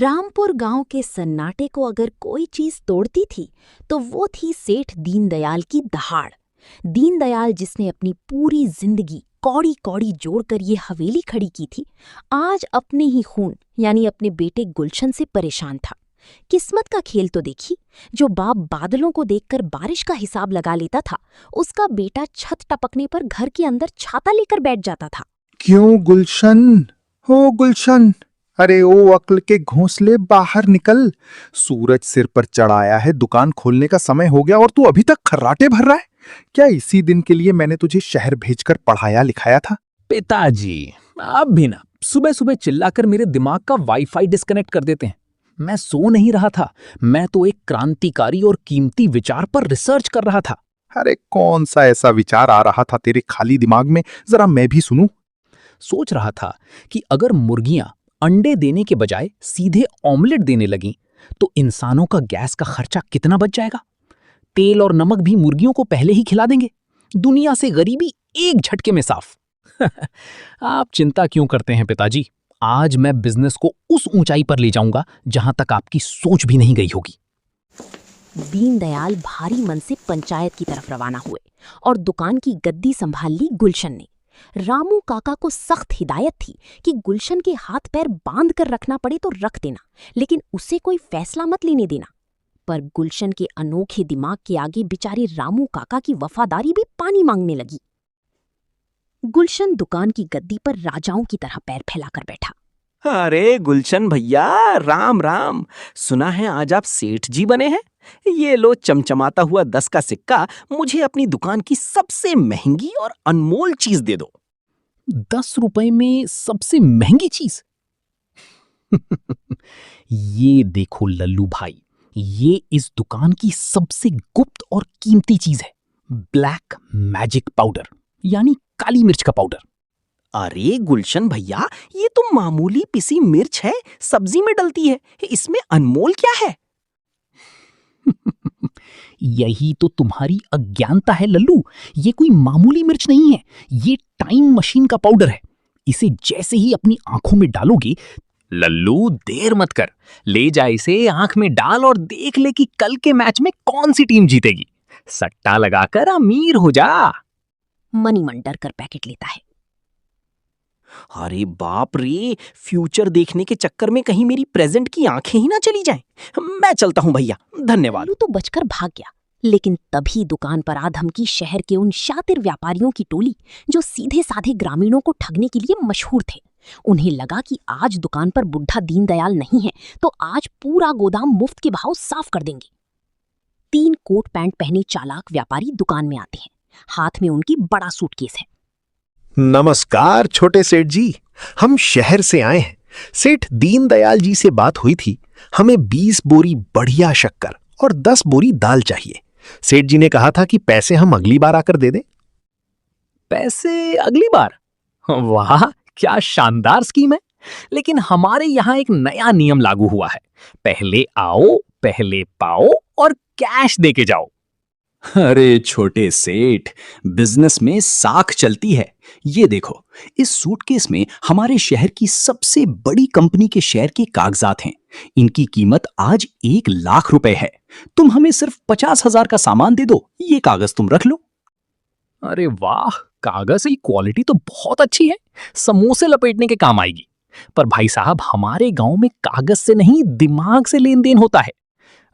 रामपुर गांव के सन्नाटे को अगर कोई चीज तोड़ती थी तो वो थी सेठ दीनदयाल की दहाड़। दीनदयाल जिसने अपनी पूरी जिंदगी कौड़ी कौड़ी जोड़कर ये हवेली खड़ी की थी, आज अपने ही खून यानी अपने बेटे गुलशन से परेशान था। किस्मत का खेल तो देखी, जो बाप बादलों को देखकर बारिश का हिसाब लगा लेता था, उसका बेटा छत टपकने पर घर के अंदर छाता लेकर बैठ जाता था। क्यों गुलशन, हो गुलशन, अरे ओ अक्ल के घोंसले बाहर निकल। सूरज सिर पर चढ़ाया है, दुकान खोलने का समय हो गया और तू अभी तक खर्राटे भर रहा है। क्या इसी दिन के लिए मैंने तुझे शहर भेजकर पढ़ाया लिखाया था? पिताजी, आप भी ना सुबह सुबह चिल्लाकर मेरे दिमाग का वाईफाई डिस्कनेक्ट कर देते हैं। मैं सो नहीं रहा था, मैं तो एक क्रांतिकारी और कीमती विचार पर रिसर्च कर रहा था। अरे कौन सा ऐसा विचार आ रहा था तेरे खाली दिमाग में, जरा मैं भी सुनूं। सोच रहा था कि अगर मुर्गियां अंडे देने के बजाय सीधे ऑमलेट देने लगीं तो इंसानों का गैस का खर्चा कितना बच जाएगा। तेल और नमक भी मुर्गियों को पहले ही खिला देंगे। दुनिया से गरीबी एक झटके में साफ। आप चिंता क्यों करते हैं पिताजी? आज मैं बिजनेस को उस ऊंचाई पर ले जाऊंगा जहां तक आपकी सोच भी नहीं गई होगी। दीनदयाल भारी मन से पंचायत की तरफ रवाना हुए और दुकान की गद्दी संभाल ली गुलशन ने। रामू काका को सख्त हिदायत थी कि गुलशन के हाथ पैर बांध कर रखना पड़े तो रख देना, लेकिन उसे कोई फैसला मत लेने देना। पर गुलशन के अनोखे दिमाग के आगे बेचारे रामू काका की वफादारी भी पानी मांगने लगी। गुलशन दुकान की गद्दी पर राजाओं की तरह पैर फैलाकर बैठा। अरे गुलशन भैया, राम राम। सुना है आज आप सेठ जी बने हैं। ये लो चमचमाता हुआ 10 का सिक्का, मुझे अपनी दुकान की सबसे महंगी और अनमोल चीज दे दो। 10 रुपए में सबसे महंगी चीज? ये देखो लल्लू भाई, ये इस दुकान की सबसे गुप्त और कीमती चीज है। ब्लैक मैजिक पाउडर, यानी काली मिर्च का पाउडर। अरे गुलशन भैया, ये तो मामूली पिसी मिर्च है, सब्जी में डलती है, इसमें अनमोल क्या है? यही तो तुम्हारी अज्ञानता है लल्लू। ये कोई मामूली मिर्च नहीं है, ये टाइम मशीन का पाउडर है। इसे जैसे ही अपनी आंखों में डालोगे, लल्लू देर मत कर, ले जा इसे आंख में डाल और देख ले कि कल के मैच में कौन सी टीम जीतेगी। सट्टा लगाकर अमीर हो जा। मनीमन डर कर पैकेट लेता है। अरे बाप रे, फ्यूचर देखने के चक्कर में कहीं मेरी प्रेजेंट की आंखें ही ना चली जाएं। मैं चलता हूं भैया, धन्यवाद। लालू तो बचकर भाग गया, लेकिन तभी दुकान पर आ धमकी शहर के उन शातिर व्यापारियों की टोली जो सीधे साधे ग्रामीणों को ठगने के लिए मशहूर थे। उन्हें लगा कि आज दुकान पर बुढ़ा दीनदयाल नहीं है तो आज पूरा गोदाम मुफ्त के भाव साफ कर देंगे। 3 कोट पैंट पहने चालाक व्यापारी दुकान में आते हैं। हाथ में उनकी बड़ा सूटकेस है। नमस्कार छोटे सेठ जी, हम शहर से आए हैं। सेठ दीनदयाल जी से बात हुई थी, हमें 20 बोरी बढ़िया शक्कर और 10 बोरी दाल चाहिए। सेठ जी ने कहा था कि पैसे हम अगली बार आकर दे दें। पैसे अगली बार? वाह, क्या शानदार स्कीम है। लेकिन हमारे यहाँ एक नया नियम लागू हुआ है, पहले आओ पहले पाओ और कैश दे के जाओ। अरे छोटे सेठ, बिजनेस में साख चलती है। ये देखो, इस सूटकेस में हमारे शहर की सबसे बड़ी कंपनी के शेयर के कागजात हैं। इनकी कीमत आज 1 लाख रुपए है। तुम हमें सिर्फ 50,000 का सामान दे दो, ये कागज तुम रख लो। अरे वाह, कागज की क्वालिटी तो बहुत अच्छी है, समोसे लपेटने के काम आएगी। पर भाई साहब, हमारे गांव में कागज से नहीं दिमाग से लेन देन होता है।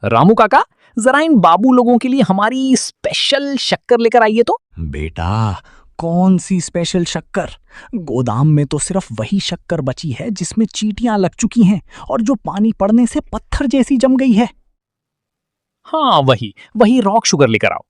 रामू काका, जरा इन बाबू लोगों के लिए हमारी स्पेशल शक्कर लेकर आइए तो। बेटा, कौन सी स्पेशल शक्कर? गोदाम में तो सिर्फ वही शक्कर बची है जिसमें चींटियां लग चुकी हैं और जो पानी पड़ने से पत्थर जैसी जम गई है। हाँ, वही रॉक शुगर लेकर आओ।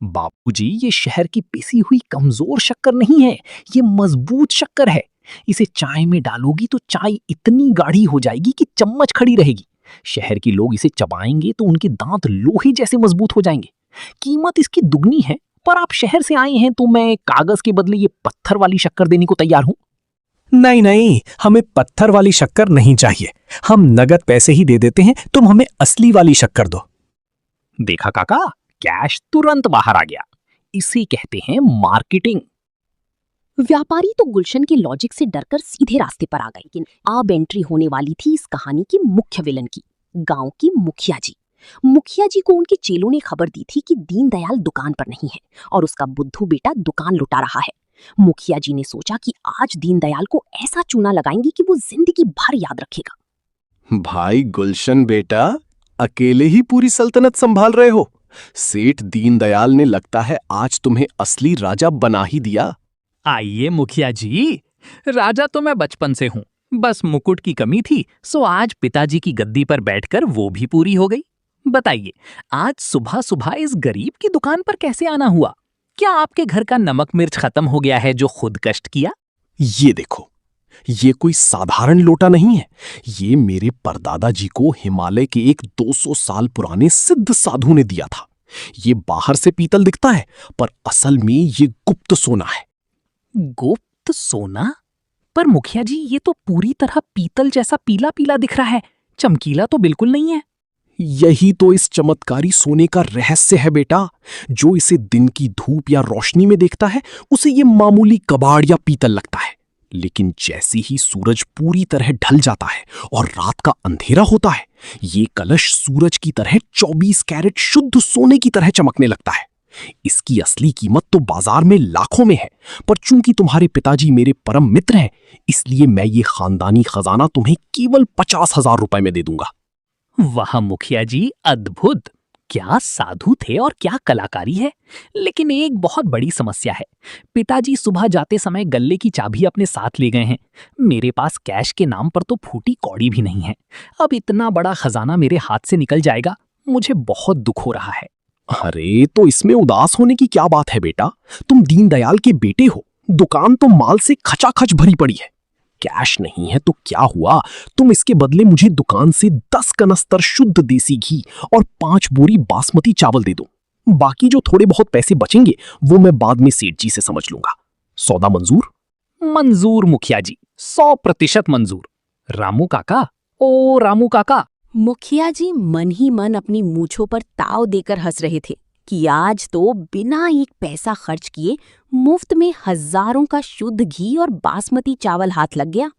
बापूजी, ये शहर की पिसी हुई कमजोर शक्कर नहीं है, ये मजबूत शक्कर है। इसे चाय में डालोगी तो चाय इतनी गाढ़ी हो जाएगी कि चम्मच खड़ी रहेगी। शहर के लोग इसे चबाएंगे तो उनके दांत लोहे जैसे मजबूत हो जाएंगे। कीमत इसकी दुगनी है, पर आप शहर से आए हैं तो मैं कागज के बदले ये पत्थर वाली शक्कर देने को तैयार हूं। नहीं नहीं, हमें पत्थर वाली शक्कर नहीं चाहिए। हम नगद पैसे ही दे देते हैं, तुम हमें असली वाली शक्कर दो। देखा काका, कैश तुरंत बाहर आ गया। इसे कहते हैं मार्केटिंग। व्यापारी तो गुलशन के लॉजिक से डरकर सीधे रास्ते पर आ गए, लेकिन अब एंट्री होने वाली थी इस कहानी की मुख्य विलन की, गांव की मुखिया जी। मुखिया जी को उनके चेलों ने खबर दी थी कि दीनदयाल दुकान पर नहीं है और उसका बुद्धू बेटा दुकान लुटा रहा है। मुखिया जी ने सोचा कि आज दीनदयाल को ऐसा चूना लगाएंगे कि वो जिंदगी भर याद रखेगा। भाई गुलशन बेटा, अकेले ही पूरी सल्तनत संभाल रहे हो। सेठ दीनदयाल ने लगता है आज तुम्हें असली राजा बना ही दिया। आइए मुखिया जी, राजा तो मैं बचपन से हूँ, बस मुकुट की कमी थी, सो आज पिताजी की गद्दी पर बैठकर वो भी पूरी हो गई। बताइए, आज सुबह सुबह इस गरीब की दुकान पर कैसे आना हुआ? क्या आपके घर का नमक मिर्च खत्म हो गया है जो खुद कष्ट किया? ये देखो, ये कोई साधारण लोटा नहीं है। ये मेरे परदादा जी को हिमालय के एक 200 साल पुराने सिद्ध साधु ने दिया था। ये बाहर से पीतल दिखता है, पर असल में ये गुप्त सोना है। गुप्त सोना? पर मुखिया जी, ये तो पूरी तरह पीतल जैसा पीला पीला दिख रहा है, चमकीला तो बिल्कुल नहीं है। यही तो इस चमत्कारी सोने का रहस्य है बेटा। जो इसे दिन की धूप या रोशनी में देखता है, उसे ये मामूली कबाड़ या पीतल लगता है, लेकिन जैसे ही सूरज पूरी तरह ढल जाता है और रात का अंधेरा होता है, ये कलश सूरज की तरह 24 कैरेट शुद्ध सोने की तरह चमकने लगता है। इसकी असली कीमत तो बाजार में लाखों में है, पर चूंकि तुम्हारे पिताजी मेरे परम मित्र हैं, इसलिए मैं ये खानदानी खजाना तुम्हें केवल 50,000 रुपए में दे दूंगा। वाह मुखिया जी, अद्भुत! क्या साधु थे और क्या कलाकारी है। लेकिन एक बहुत बड़ी समस्या है। पिताजी सुबह जाते समय गल्ले की चाबी अपने साथ ले गए हैं। मेरे पास कैश के नाम पर तो फूटी कौड़ी भी नहीं है। अब इतना बड़ा खजाना मेरे हाथ से निकल जाएगा, मुझे बहुत दुख हो रहा है। अरे, तो इसमें उदास होने की क्या बात है बेटा? तुम दीनदयाल के बेटे हो। दुकान तो माल से खचाखच भरी पड़ी है। कैश नहीं है तो क्या हुआ? तुम इसके बदले मुझे दुकान से 10 कनस्तर शुद्ध देसी घी और 5 बोरी बासमती चावल दे दो। बाकी जो थोड़े बहुत पैसे बचेंगे वो मैं बाद में सेठ जी से समझ लूंगा। सौदा मंजूर? मंजूर मुखिया जी, 100% मंजूर। रामू काका, ओ रामू काका। मुखिया जी मन ही मन अपनी मूंछों पर ताव देकर हंस रहे थे कि आज तो बिना एक पैसा खर्च किए मुफ्त में हजारों का शुद्ध घी और बासमती चावल हाथ लग गया।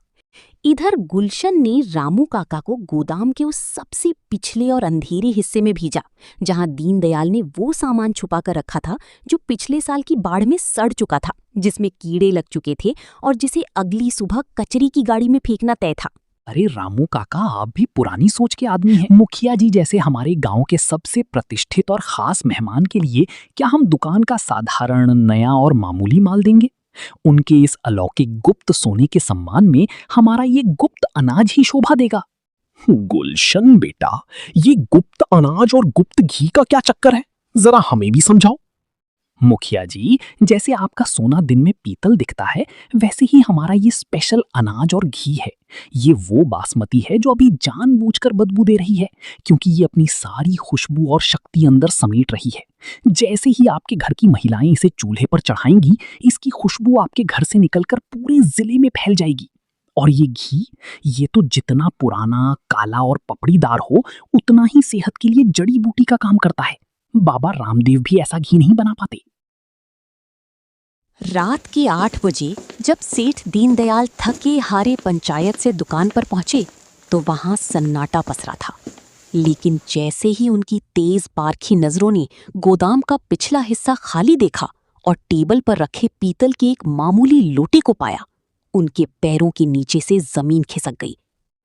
इधर गुलशन ने रामू काका को गोदाम के उस सबसे पिछले और अंधेरे हिस्से में भेजा, जहां दीनदयाल ने वो सामान छुपा कर रखा था जो पिछले साल की बाढ़ में सड़ चुका था, जिसमें कीड़े लग चुके थे और जिसे अगली सुबह कचरे की गाड़ी में फेंकना तय था। अरे रामू काका, आप भी पुरानी सोच के आदमी हैं। मुखिया जी जैसे हमारे गांव के सबसे प्रतिष्ठित और खास मेहमान के लिए क्या हम दुकान का साधारण, नया और मामूली माल देंगे? उनके इस अलौकिक गुप्त सोने के सम्मान में हमारा ये गुप्त अनाज ही शोभा देगा। गुलशन बेटा, ये गुप्त अनाज और गुप्त घी का क्या चक्कर है? जरा हमें भी समझाओ। मुखिया जी, जैसे आपका सोना दिन में पीतल दिखता है, वैसे ही हमारा ये स्पेशल अनाज और घी है। ये वो बासमती है जो अभी जानबूझकर बदबू दे रही है, क्योंकि ये अपनी सारी खुशबू और शक्ति अंदर समेट रही है। जैसे ही आपके घर की महिलाएं इसे चूल्हे पर चढ़ाएंगी, इसकी खुशबू आपके घर से निकलकर पूरे जिले में फैल जाएगी। और ये घी, ये तो जितना पुराना, काला और पपड़ीदार हो, उतना ही सेहत के लिए जड़ी बूटी का काम करता है। बाबा रामदेव भी ऐसा घी नहीं बना पाते। रात के 8 बजे जब सेठ दीनदयाल थके हारे पंचायत से दुकान पर पहुंचे तो वहां सन्नाटा पसरा था। लेकिन जैसे ही उनकी तेज पारखी नजरों ने गोदाम का पिछला हिस्सा खाली देखा और टेबल पर रखे पीतल के एक मामूली लोटे को पाया, उनके पैरों के नीचे से जमीन खिसक गई।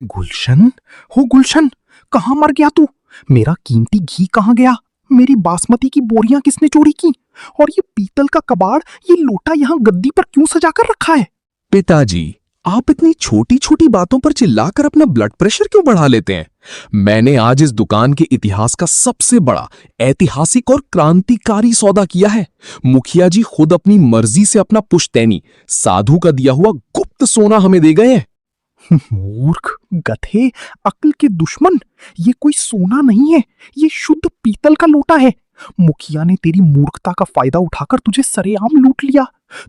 गुलशन, हो गुलशन, कहाँ मर गया तू? मेरा कीमती घी कहाँ गया? मेरी बासमती की बोरियां किसने चोरी की? और ये पीतल का कबाड़, ये लोटा यहाँ गद्दी पर क्यों सजाकर रखा है? पिताजी, आप इतनी छोटी छोटी बातों पर चिल्लाकर अपना ब्लड प्रेशर क्यों बढ़ा लेते हैं? मैंने आज इस दुकान के इतिहास का सबसे बड़ा, ऐतिहासिक और क्रांतिकारी सौदा किया है। मुखिया जी खुद अपनी मर्जी से अपना पुश्तैनी, साधु का दिया हुआ गुप्त सोना हमें दे गए हैं। मूर्ख, गधे, अक्ल के दुश्मन, ये कोई सोना नहीं है, ये शुद्ध पीतल का लोटा है। मुखिया ने तेरी मूर्खता का फायदा उठाकर तुझे सरेआम लूट लिया।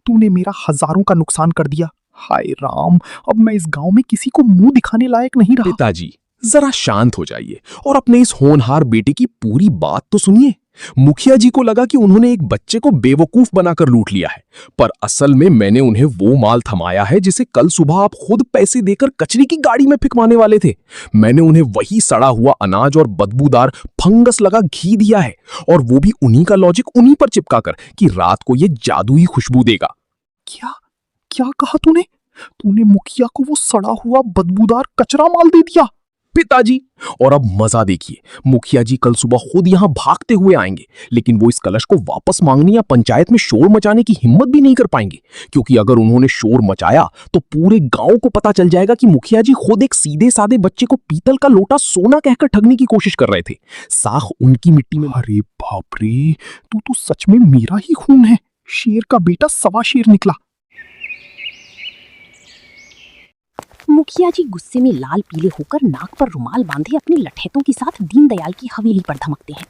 तूने मेरा हजारों का नुकसान कर दिया। हाय राम, अब मैं इस गांव में किसी को मुंह दिखाने लायक नहीं रहा। पिताजी, जरा शांत हो जाइए और अपने इस होनहार बेटे की पूरी बात तो सुनिए। मुखिया जी को लगा कि उन्होंने एक बच्चे को बेवकूफ बनाकर लूट लिया है, पर असल में मैंने उन्हें वो माल थमाया है जिसे कल सुबह आप खुद पैसे देकर कचरे की गाड़ी में फिकवाने वाले थे। मैंने उन्हें वही सड़ा हुआ अनाज और बदबूदार फंगस लगा घी दिया है, और वो भी उन्हीं का लॉजिक उन्हीं पर चिपकाकर कि रात को ये जादुई खुशबू देगा। क्या क्या कहा तूने? तूने मुखिया को वो सड़ा हुआ बदबूदार कचरा माल दे दिया? पिताजी, और अब मजा देखिए, मुखिया जी कल सुबह खुद यहां भागते हुए आएंगे, लेकिन वो इस कलश को वापस मांगने या पंचायत में शोर मचाने की हिम्मत भी नहीं कर पाएंगे, क्योंकि अगर उन्होंने शोर मचाया तो पूरे गांव को पता चल जाएगा कि मुखिया जी खुद एक सीधे साधे बच्चे को पीतल का लोटा सोना कहकर ठगने की कोशिश कर रहे थे। साख उनकी मिट्टी में। अरे बाप रे, तू तो सच में मेरा ही खून है। शेर का बेटा सवा शेर निकला। मुखिया जी गुस्से में लाल पीले होकर नाक पर रुमाल बांधे अपने लठैतों के साथ दीनदयाल की हवेली पर धमकते हैं।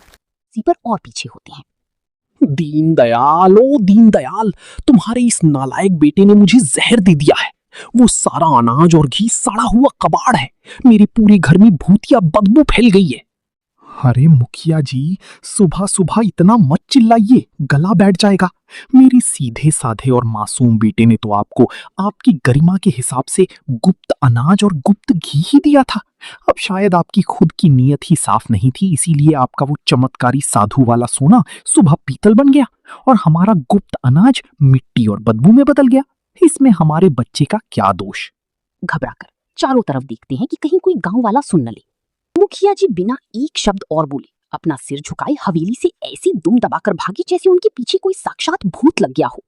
सीपर और पीछे होते हैं। दीनदयाल, ओ दीनदयाल, तुम्हारे इस नालायक बेटे ने मुझे जहर दे दिया है। वो सारा अनाज और घी सड़ा हुआ कबाड़ है। मेरे पूरे घर में भूतिया बदबू फैल गई है। अरे मुखिया जी, सुबह सुबह इतना मत चिल्लाइए, गला बैठ जाएगा। मेरे सीधे साधे और मासूम बेटे ने तो आपको आपकी गरिमा के हिसाब से गुप्त अनाज और गुप्त घी ही दिया था। अब शायद आपकी खुद की नीयत ही साफ नहीं थी, इसीलिए आपका वो चमत्कारी साधु वाला सोना सुबह पीतल बन गया और हमारा गुप्त अनाज मिट्टी और बदबू में बदल गया। इसमें हमारे बच्चे का क्या दोष? घबराकर चारों तरफ देखते हैं कि कहीं कोई गांव वाला सुन न ले। मुखिया जी बिना एक शब्द और बोले अपना सिर झुकाए हवेली से ऐसी दुम दबाकर भागी जैसे उनके पीछे कोई साक्षात भूत लग गया हो।